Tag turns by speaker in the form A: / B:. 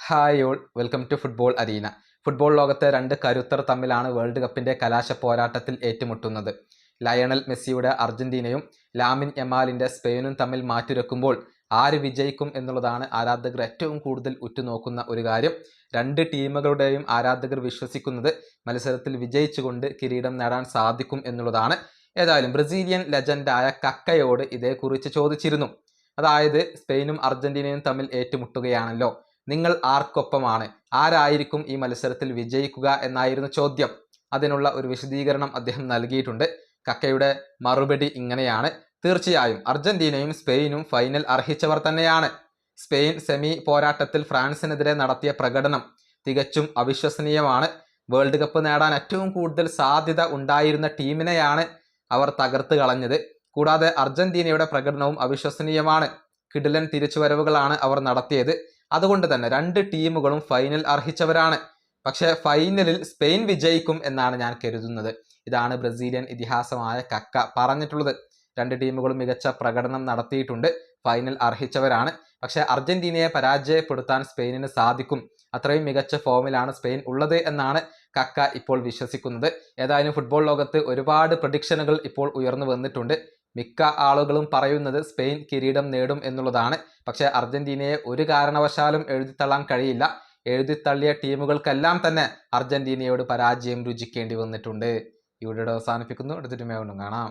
A: Hi all, welcome to football arena. Football ലോകത്തെ രണ്ട് കരുത്തർ തമ്മിലാണ് വേൾഡ് കപ്പിന്റെ കലാശ പോരാട്ടത്തിൽ ഏറ്റുമുട്ടുന്നത്. ലയണൽ മെസ്സിയുടെ അർജന്റീനയും ലാമിൻ യമാലിന്റെ സ്പെയിനും തമ്മിൽ മാറ്റുരക്കുമ്പോൾ ആര് വിജയിക്കും എന്നുള്ളതാണ് ആരാധകർ ഏറ്റവും കൂടുതൽ ഉറ്റുനോക്കുന്ന ഒരു കാര്യം. രണ്ട് ടീമുകളുടെയും ആരാധകർ വിശ്വസിക്കുന്നത് മത്സരത്തിൽ വിജയിച്ചുകൊണ്ട് കിരീടം നേടാൻ സാധിക്കും എന്നുള്ളതാണ്. ഏതായാലും ബ്രസീലിയൻ ലെജൻഡായ കക്കയോട് ഇതേക്കുറിച്ച് ചോദിച്ചിരുന്നു. അതായത് സ്പെയിനും അർജന്റീനയും തമ്മിൽ ഏറ്റുമുട്ടുകയാണല്ലോ, നിങ്ങൾ ആർക്കൊപ്പമാണ്, ആരായിരിക്കും ഈ മത്സരത്തിൽ വിജയിക്കുക എന്നായിരുന്നു ചോദ്യം. അതിനുള്ള ഒരു വിശദീകരണം അദ്ദേഹം നൽകിയിട്ടുണ്ട്. കക്കയുടെ മറുപടി ഇങ്ങനെയാണ്: തീർച്ചയായും അർജന്റീനയും സ്പെയിനും ഫൈനൽ അർഹിച്ചവർ തന്നെയാണ്. സ്പെയിൻ സെമി പോരാട്ടത്തിൽ ഫ്രാൻസിനെതിരെ നടത്തിയ പ്രകടനം തികച്ചും അവിശ്വസനീയമാണ്. വേൾഡ് കപ്പ് നേടാൻ ഏറ്റവും കൂടുതൽ സാധ്യത ഉണ്ടായിരുന്ന ടീമിനെയാണ് അവർ തകർത്ത് കളഞ്ഞത്. കൂടാതെ അർജന്റീനയുടെ പ്രകടനവും അവിശ്വസനീയമാണ്. കിടിലൻ തിരിച്ചുവരവുകളാണ് അവർ നടത്തിയത്. അതുകൊണ്ട് തന്നെ രണ്ട് ടീമുകളും ഫൈനൽ അർഹിച്ചവരാണ്. പക്ഷേ ഫൈനലിൽ സ്പെയിൻ വിജയിക്കും എന്നാണ് ഞാൻ കരുതുന്നത്. ഇതാണ് ബ്രസീലിയൻ ഇതിഹാസമായ കക്ക പറഞ്ഞിട്ടുള്ളത്. രണ്ട് ടീമുകളും മികച്ച പ്രകടനം നടത്തിയിട്ടുണ്ട്, ഫൈനൽ അർഹിച്ചവരാണ്. പക്ഷേ അർജന്റീനയെ പരാജയപ്പെടുത്താൻ സ്പെയിനിന് സാധിക്കും. അത്രയും മികച്ച ഫോമിലാണ് സ്പെയിൻ ഉള്ളത് എന്നാണ് കക്ക ഇപ്പോൾ വിശ്വസിക്കുന്നത്. ഏതായാലും ഫുട്ബോൾ ലോകത്ത് ഒരുപാട് പ്രഡിക്ഷനുകൾ ഇപ്പോൾ ഉയർന്നു വന്നിട്ടുണ്ട്. മിക്ക ആളുകളും പറയുന്നത് സ്പെയിൻ കിരീടം നേടും എന്നുള്ളതാണ്. പക്ഷേ അർജന്റീനയെ ഒരു കാരണവശാലും എഴുതിത്തള്ളാൻ കഴിയില്ല. എഴുതിത്തള്ളിയ ടീമുകൾക്കെല്ലാം തന്നെ അർജന്റീനയോട് പരാജയം രുചിക്കേണ്ടി വന്നിട്ടുണ്ട്. ഇവിടെ അവസാനിപ്പിക്കുന്നു. അടുത്തൊരു കാണാം.